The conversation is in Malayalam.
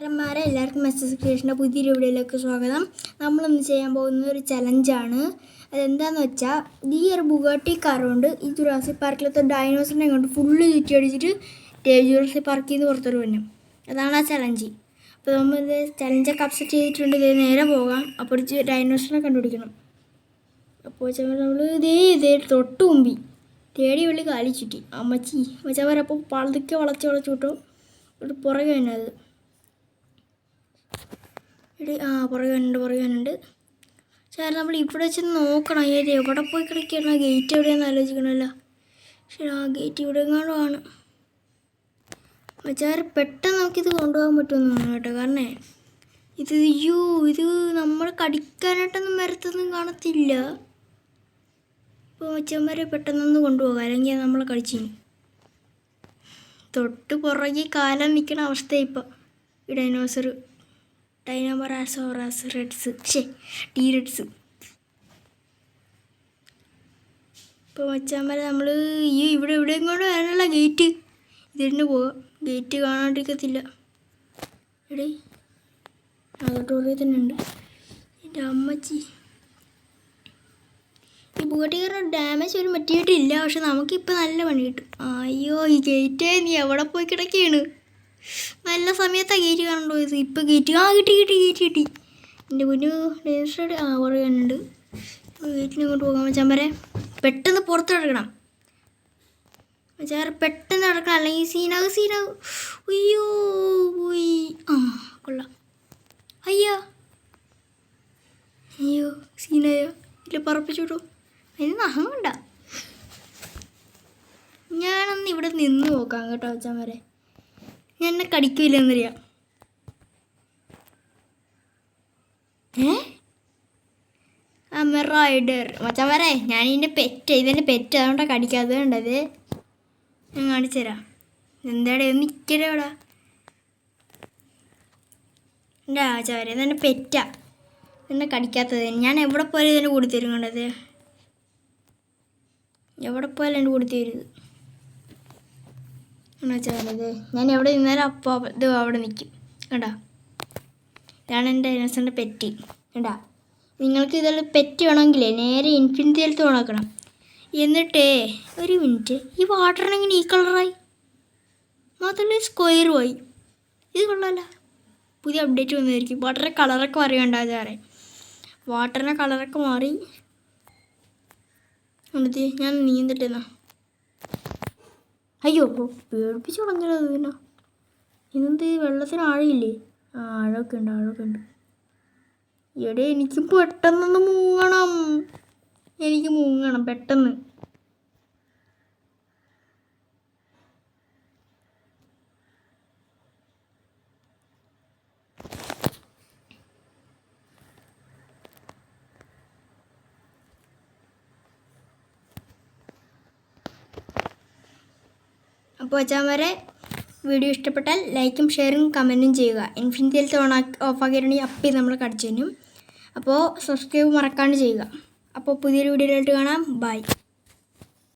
കൂട്ടുകാരന്മാരെ എല്ലാവർക്കും മെസ്സേജ് ക്രിയേഷൻ്റെ പുതിയൊരു വീഡിയോയിലേക്ക് സ്വാഗതം. നമ്മളിന്ന് ചെയ്യാൻ പോകുന്ന ഒരു ചലഞ്ചാണ്. അതെന്താണെന്ന് വെച്ചാൽ ഈ ഒരു ബുഗാട്ടി കാർ കൊണ്ട് ഈ ജുറാസിക് പാർക്കിലത്തെ ഡൈനോസറിനെ കൊണ്ട് ഫുള്ള് ചുറ്റി അടിച്ചിട്ട് ജുറാസിക് പാർക്കിൽ നിന്ന് പുറത്തോട്ട് വന്നു. അതാണ് ആ ചലഞ്ച്. അപ്പോൾ നമ്മളിത് ചലഞ്ചൊക്കെ അപ്സെറ്റ് ചെയ്തിട്ടുണ്ട്. ഇത് നേരെ പോകാം. അപ്പോൾ ഡൈനോസറിനെ കണ്ടുപിടിക്കണം. അപ്പോൾ നമ്മൾ ഇതേ തൊട്ട് മുമ്പി തേടി വെള്ളി കാലി ചുറ്റി അമ്മച്ചവരപ്പോൾ പളതൊക്കെ വളച്ച് വിട്ടു. ഒരു പുറകെ തന്നെ അത് പുറകെ സാർ നമ്മൾ ഇവിടെ വെച്ച് നോക്കണം. എവിടെ പോയി കിടക്കുകയാണ്? ഗേറ്റ് എവിടെയാണെന്ന് ആലോചിക്കണമല്ലോ. ശരി, ആ ഗേറ്റ് ഇവിടെ എങ്ങാണ്ടോ ആണ്. മച്ചാർ പെട്ടെന്ന് നമുക്കിത് കൊണ്ടുപോകാൻ പറ്റുമെന്ന് തോന്നുന്നു കേട്ടോ. കാരണം ഇത് നമ്മൾ കടിക്കാനായിട്ടൊന്നും വരത്തൊന്നും കാണത്തില്ല. ഇപ്പോൾ മച്ചന്മാരെ പെട്ടെന്നൊന്ന് കൊണ്ടുപോകാം, അല്ലെങ്കിൽ നമ്മളെ കടിച്ചു. തൊട്ട് പുറകെ കാലം നിൽക്കണ അവസ്ഥയാണ് ഇപ്പോൾ ഈ ഡൈനോമറാസോറസ് റെഡ്സ് ടീറെഡ്സ്. ഇപ്പോൾ മച്ചാന്മാരെ നമ്മൾ ഇവിടെ ഇങ്ങോട്ട് വരാനുള്ള ഗേറ്റ് ഇതിന് പോകാം. ഗേറ്റ് കാണാണ്ടിരിക്കത്തില്ല. എടേ അതോട്ട് പുറകെ തന്നെ ഉണ്ട് എൻ്റെ അമ്മച്ചി. ഈ ബുഗാട്ടിക്കാരുടെ ഡാമേജ് ഒരു പറ്റിയിട്ടില്ല, പക്ഷെ നമുക്കിപ്പോൾ നല്ല പണി കിട്ടും. അയ്യോ, ഈ ഗേറ്റ് നീ എവിടെ പോയി കിടക്കുകയാണ്? നല്ല സമയത്താണ് ഗേറ്റ് കാണണ്ടോ ഇത്? ഇപ്പോൾ ഗേറ്റ് കിട്ടി എൻ്റെ കുഞ്ഞു ഡേസ്റ്റഡ് പറയാനുണ്ട്. ഗേറ്റിനെ കൊണ്ട് പോകാൻ മച്ചാൻ പെട്ടെന്ന് പുറത്ത് കിടക്കണം. മച്ചാൻ പെട്ടെന്ന് കിടക്കണം, അല്ലെങ്കിൽ സീനാവ്. അയ്യോ പോയി. കൊള്ളാം. അയ്യോ സീനായോ ഇല്ല, പറപ്പിച്ചു വിട്ടു. അതിന് നഹമുണ്ട. ഞാനൊന്ന് ഇവിടെ നിന്ന് നോക്കാം കേട്ടോ മച്ചാൻ. ഞാൻ എന്നെ കടിക്കില്ലെന്നറിയാം. റൈഡർ മച്ചാൻ ഞാൻ ഇതെൻ്റെ പെറ്റ് അതുകൊണ്ടാണ് കടിക്കാത്തത്. കണ്ടത് ഞാൻ കാണിച്ചു തരാം. എന്താടേ നിൽക്കടേ അവിടെ എൻ്റെ മച്ചാൻ. ഇതെൻ്റെ പെറ്റാ, എന്നെ കടിക്കാത്തത്. ഞാൻ എവിടെ പോയാലും ഇതിൻ്റെ കൂടി തരും. കണ്ടത് എവിടെ പോയാലും എൻ്റെ കൂടി തരും ഇത്. ഞാൻ എവിടെ നിന്നാലും അപ്പോൾ ഇത് അവിടെ നിൽക്കും. കണ്ടാ, ഇതാണ് എൻ്റെ ഡൈനോസറിൻ്റെ പെറ്റ്. കണ്ടാ, നിങ്ങൾക്ക് ഇതെല്ലാം പെറ്റ് വേണമെങ്കിലേ നേരെ ഇൻഫിനിറ്റിയിലത്ത് ഉണക്കണം. എന്നിട്ടേ ഒരു മിനിറ്റ്, ഈ വാട്ടറിനെങ്ങനെ ഈ കളറായി? മാത്രമല്ല സ്ക്വയറുമായി. ഇത് കൊള്ളാമല്ല, പുതിയ അപ്ഡേറ്റ് വന്നതായിരിക്കും. വാട്ടറിൻ്റെ കളറൊക്കെ മാറിയുണ്ടാകും സാറേ. വാട്ടറിൻ്റെ കളറൊക്കെ മാറി. എന്നിട്ട് ഞാൻ നീന്തിട്ടെന്നാ. അയ്യോ, പേടിപ്പിച്ച് തുടങ്ങിയത് പിന്നെ. ഇതെന്ത് വെള്ളത്തിന് ആഴയില്ലേ? ആഴമൊക്കെ ഉണ്ട്. എടേ എനിക്ക് പെട്ടെന്നൊന്ന് മുങ്ങണം പെട്ടെന്ന്. അപ്പോൾ മച്ചാന്മാരെ വീഡിയോ ഇഷ്ടപ്പെട്ടാൽ ലൈക്കും ഷെയറും കമൻറ്റും ചെയ്യുക. ഇൻഫിനിറ്റിയിലത്തെ ഓഫാക്കിയിട്ടുണ്ടെങ്കിൽ അപ്പം നമ്മൾ കടിച്ചു തരും. അപ്പോൾ സബ്സ്ക്രൈബ് മറക്കാണ്ട് ചെയ്യുക. അപ്പോൾ പുതിയൊരു വീഡിയോയിലോട്ട് കാണാം. ബൈ.